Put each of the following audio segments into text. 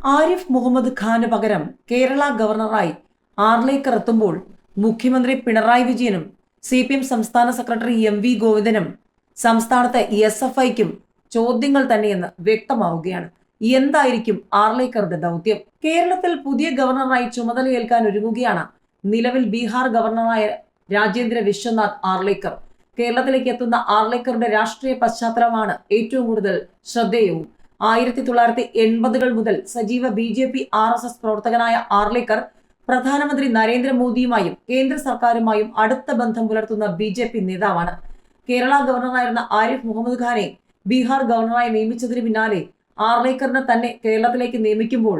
ആരിഫ് മുഹമ്മദ് ഖാന് പകരം കേരള ഗവർണറായി ആർലേക്കർ എത്തുമ്പോൾ മുഖ്യമന്ത്രി പിണറായി വിജയനും CPM സംസ്ഥാന സെക്രട്ടറി MV ഗോവിന്ദനും സംസ്ഥാനത്തെ SFIക്കും ചോദ്യങ്ങൾ തന്നെയെന്ന് വ്യക്തമാവുകയാണ്. എന്തായിരിക്കും ആർലേക്കറുടെ ദൗത്യം? കേരളത്തിൽ പുതിയ ഗവർണറായി ചുമതലയേൽക്കാൻ ഒരുങ്ങുകയാണ് നിലവിൽ ബീഹാർ ഗവർണറായ രാജേന്ദ്ര വിശ്വനാഥ് ആർലേക്കർ. കേരളത്തിലേക്ക് എത്തുന്ന ആർലേക്കറുടെ രാഷ്ട്രീയ പശ്ചാത്തലമാണ് ഏറ്റവും കൂടുതൽ ശ്രദ്ധേയവും. 1980-കൾ മുതൽ സജീവ BJP RSS പ്രവർത്തകനായ ആർലേക്കർ പ്രധാനമന്ത്രി നരേന്ദ്രമോദിയുമായും കേന്ദ്ര സർക്കാരുമായും അടുത്ത ബന്ധം പുലർത്തുന്ന BJP നേതാവാണ്. കേരള ഗവർണറായിരുന്ന ആരിഫ് മുഹമ്മദ് ഖാനെ ബീഹാർ ഗവർണറായി നിയമിച്ചതിന് പിന്നാലെ ആർലേക്കറിനെ തന്നെ കേരളത്തിലേക്ക് നിയമിക്കുമ്പോൾ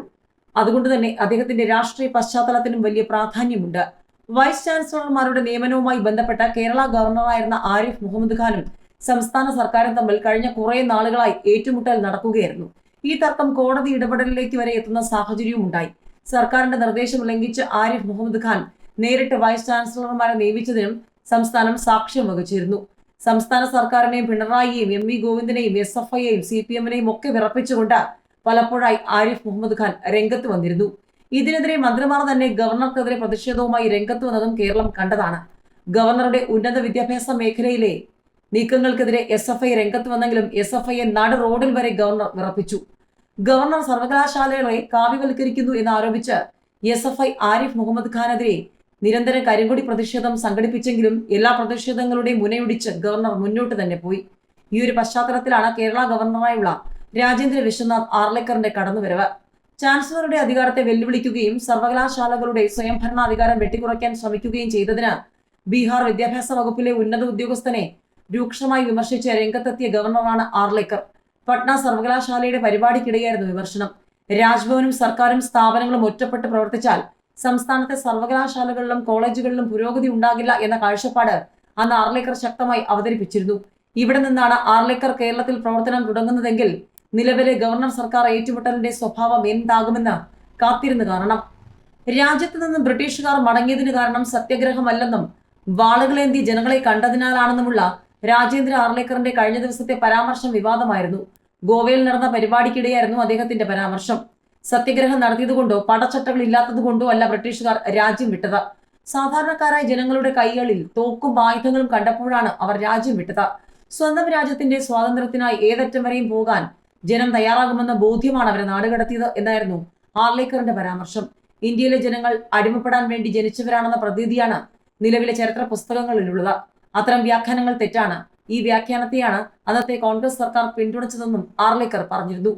അതുകൊണ്ട് തന്നെ അദ്ദേഹത്തിന്റെ രാഷ്ട്രീയ പശ്ചാത്തലത്തിനും വലിയ പ്രാധാന്യമുണ്ട്. വൈസ് ചാൻസലർമാരുടെ നിയമനവുമായി ബന്ധപ്പെട്ട കേരള ഗവർണറായിരുന്ന ആരിഫ് മുഹമ്മദ് ഖാനും സംസ്ഥാന സർക്കാരും തമ്മിൽ കഴിഞ്ഞ കുറെ നാളുകളായി ഏറ്റുമുട്ടൽ നടക്കുകയായിരുന്നു. ഈ തർക്കം കോടതി ഇടപെടലിലേക്ക് വരെ എത്തുന്ന സാഹചര്യവും ഉണ്ടായി. സർക്കാരിന്റെ നിർദ്ദേശം ലംഘിച്ച് ആരിഫ് മുഹമ്മദ് ഖാൻ നേരിട്ട് വൈസ് ചാൻസലർമാരെ നിയമിച്ചതിനും സംസ്ഥാനം സാക്ഷ്യം വഹിച്ചിരുന്നു. സംസ്ഥാന സർക്കാരിനെയും പിണറായിയെയും MV ഗോവിന്ദനെയും SFIയെയും CPMനെയും ഒക്കെ വിറപ്പിച്ചുകൊണ്ട് പലപ്പോഴായി ആരിഫ് മുഹമ്മദ് ഖാൻ രംഗത്ത് വന്നിരുന്നു. ഇതിനെതിരെ മന്ത്രിമാർ തന്നെ ഗവർണർക്കെതിരെ പ്രതിഷേധവുമായി രംഗത്ത് വന്നതും കേരളം കണ്ടതാണ്. ഗവർണറുടെ ഉന്നത വിദ്യാഭ്യാസ മേഖലയിലെ നീക്കങ്ങൾക്കെതിരെ SFI രംഗത്ത് വന്നെങ്കിലും SFIയെ നട റോഡിൽ വരെ ഗവർണർ വിറപ്പിച്ചു. ഗവർണർ സർവകലാശാലകളെ കാവ്യവൽക്കരിക്കുന്നു എന്നാരോപിച്ച് SFI ആരിഫ് മുഹമ്മദ് ഖാനെതിരെ നിരന്തരം കരിങ്കൊടി പ്രതിഷേധം സംഘടിപ്പിച്ചെങ്കിലും എല്ലാ പ്രതിഷേധങ്ങളുടെയും മുനയൊടിച്ച് ഗവർണർ മുന്നോട്ട് തന്നെ പോയി. ഈ ഒരു പശ്ചാത്തലത്തിലാണ് കേരള ഗവർണറായുള്ള രാജേന്ദ്ര വിശ്വനാഥ് ആർലേക്കറിന്റെ കടന്നുവരവ്. ചാൻസലറുടെ അധികാരത്തെ വെല്ലുവിളിക്കുകയും സർവകലാശാലകളുടെ സ്വയംഭരണാധികാരം വെട്ടിക്കുറയ്ക്കാൻ ശ്രമിക്കുകയും ചെയ്തതിന് ബീഹാർ വിദ്യാഭ്യാസ വകുപ്പിലെ ഉന്നത ഉദ്യോഗസ്ഥനെ രൂക്ഷമായി വിമർശിച്ച് രംഗത്തെത്തിയ ഗവർണറാണ് ആർലേക്കർ. പട്ന സർവകലാശാലയുടെ പരിപാടിക്കിടെയായിരുന്നു വിമർശനം. രാജ്ഭവനും സർക്കാരും സ്ഥാപനങ്ങളും ഒറ്റപ്പെട്ട് പ്രവർത്തിച്ചാൽ സംസ്ഥാനത്തെ സർവകലാശാലകളിലും കോളേജുകളിലും പുരോഗതി ഉണ്ടാകില്ല എന്ന കാഴ്ചപ്പാട് അന്ന് ആർലേക്കർ ശക്തമായി അവതരിപ്പിച്ചിരുന്നു. ഇവിടെ നിന്നാണ് ആർലേക്കർ കേരളത്തിൽ പ്രവർത്തനം തുടങ്ങുന്നതെങ്കിൽ നിലവിലെ ഗവർണർ സർക്കാർ ഏറ്റുമുട്ടലിന്റെ സ്വഭാവം എന്താകുമെന്ന് കാത്തിരുന്ന് കാണണം. രാജ്യത്ത് നിന്ന് ബ്രിട്ടീഷുകാർ മടങ്ങിയതിന് കാരണം സത്യാഗ്രഹമല്ലെന്നും വാളുകളേന്തി ജനങ്ങളെ കണ്ടതിനാലാണെന്നുമുള്ള രാജേന്ദ്ര ആർലേക്കറിന്റെ കഴിഞ്ഞ ദിവസത്തെ പരാമർശം വിവാദമായിരുന്നു. ഗോവയിൽ നടന്ന പരിപാടിക്കിടെയായിരുന്നു അദ്ദേഹത്തിന്റെ പരാമർശം. സത്യഗ്രഹം നടത്തിയതുകൊണ്ടോ പടച്ചട്ടകൾ ഇല്ലാത്തതുകൊണ്ടോ അല്ല ബ്രിട്ടീഷുകാർ രാജ്യം വിട്ടത്. സാധാരണക്കാരായ ജനങ്ങളുടെ കൈകളിൽ തോക്കും ആയുധങ്ങളും കണ്ടപ്പോഴാണ് അവർ രാജ്യം വിട്ടത്. സ്വന്തം രാജ്യത്തിന്റെ സ്വാതന്ത്ര്യത്തിനായി ഏതറ്റം വരെയും പോകാൻ ജനം തയ്യാറാകുമെന്ന ബോധ്യമാണ് അവരെ നാടുകടത്തിയത് എന്നായിരുന്നു ആർലേക്കറിന്റെ പരാമർശം. ഇന്ത്യയിലെ ജനങ്ങൾ അടിമപ്പെടാൻ വേണ്ടി ജനിച്ചവരാണെന്ന പ്രതീതിയാണ് നിലവിലെ ചരിത്ര പുസ്തകങ്ങളിലുള്ളത്. അത്തരം വ്യാഖ്യാനങ്ങൾ തെറ്റാണ്. ഈ വ്യാഖ്യാനത്തെയാണ് അന്നത്തെ കോൺഗ്രസ് സർക്കാർ പിന്തുണച്ചതെന്നും ആർലേക്കർ പറഞ്ഞിരുന്നു.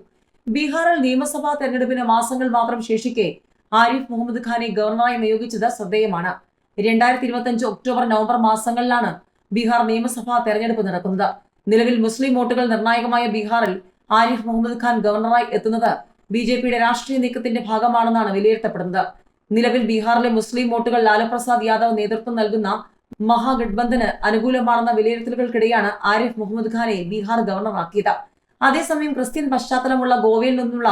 ബീഹാറിൽ നിയമസഭാ തെരഞ്ഞെടുപ്പിന് മാസങ്ങൾ മാത്രം ശേഷിക്കെ ആരിഫ് മുഹമ്മദ് ഖാനെ ഗവർണറായി നിയോഗിച്ചത് ശ്രദ്ധേയമാണ്. 2025 ഒക്ടോബർ നവംബർ മാസങ്ങളിലാണ് ബീഹാർ നിയമസഭാ തെരഞ്ഞെടുപ്പ് നടക്കുന്നത്. നിലവിൽ മുസ്ലിം വോട്ടുകൾ നിർണായകമായ ബീഹാറിൽ ആരിഫ് മുഹമ്മദ് ഖാൻ ഗവർണറായി എത്തുന്നത് BJPയുടെ രാഷ്ട്രീയ നീക്കത്തിന്റെ ഭാഗമാണെന്നാണ് വിലയിരുത്തപ്പെടുന്നത്. നിലവിൽ ബീഹാറിലെ മുസ്ലിം വോട്ടുകൾ ലാലു പ്രസാദ് യാദവ് നേതൃത്വം നൽകുന്ന മഹാഗഡ്ബന്ധന് അനുകൂലമാണെന്ന വിലയിരുത്തലുകൾക്കിടെയാണ് ആരിഫ് മുഹമ്മദ് ഖാനെ ബീഹാർ ഗവർണറാക്കിയത്. അതേസമയം ക്രിസ്ത്യൻ പശ്ചാത്തലമുള്ള ഗോവയിൽ നിന്നുള്ള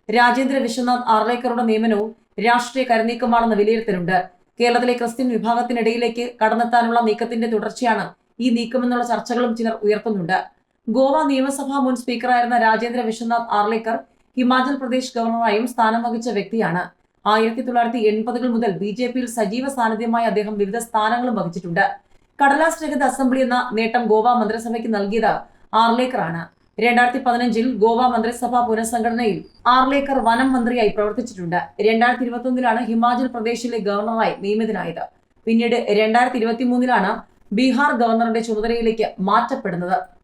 രാജേന്ദ്ര വിശ്വനാഥ് ആർലേക്കറുടെ നിയമനവും രാഷ്ട്രീയ കരുനീക്കമാണെന്ന വിലയിരുത്തലുണ്ട്. കേരളത്തിലെ ക്രിസ്ത്യൻ വിഭാഗത്തിനിടയിലേക്ക് കടന്നെത്താനുള്ള നീക്കത്തിന്റെ തുടർച്ചയാണ് ഈ നീക്കമെന്നുള്ള ചർച്ചകളും ചിലർ ഉയർത്തുന്നുണ്ട്. ഗോവ നിയമസഭാ മുൻ സ്പീക്കറായിരുന്ന രാജേന്ദ്ര വിശ്വനാഥ് ആർലേക്കർ ഹിമാചൽ പ്രദേശ് ഗവർണറായും സ്ഥാനം വഹിച്ച വ്യക്തിയാണ്. 1980-കൾ മുതൽ BJPയിൽ സജീവ സാന്നിധ്യമായി അദ്ദേഹം വിവിധ സ്ഥാനങ്ങളും വഹിച്ചിട്ടുണ്ട്. കടലാസ് രഹിത അസംബ്ലി എന്ന നേട്ടം ഗോവ മന്ത്രിസഭയ്ക്ക് നൽകിയത് ആർലേക്കറാണ്. 2015-ൽ ഗോവ മന്ത്രിസഭാ പുനഃസംഘടനയിൽ ആർലേക്കർ വനം മന്ത്രിയായി പ്രവർത്തിച്ചിട്ടുണ്ട്. 2021-ലാണ് ഹിമാചൽ പ്രദേശിലെ ഗവർണറായി നിയമിതനായത്. പിന്നീട് 2023-ലാണ് ബീഹാർ ഗവർണറുടെ ചുമതലയിലേക്ക് മാറ്റപ്പെടുന്നത്.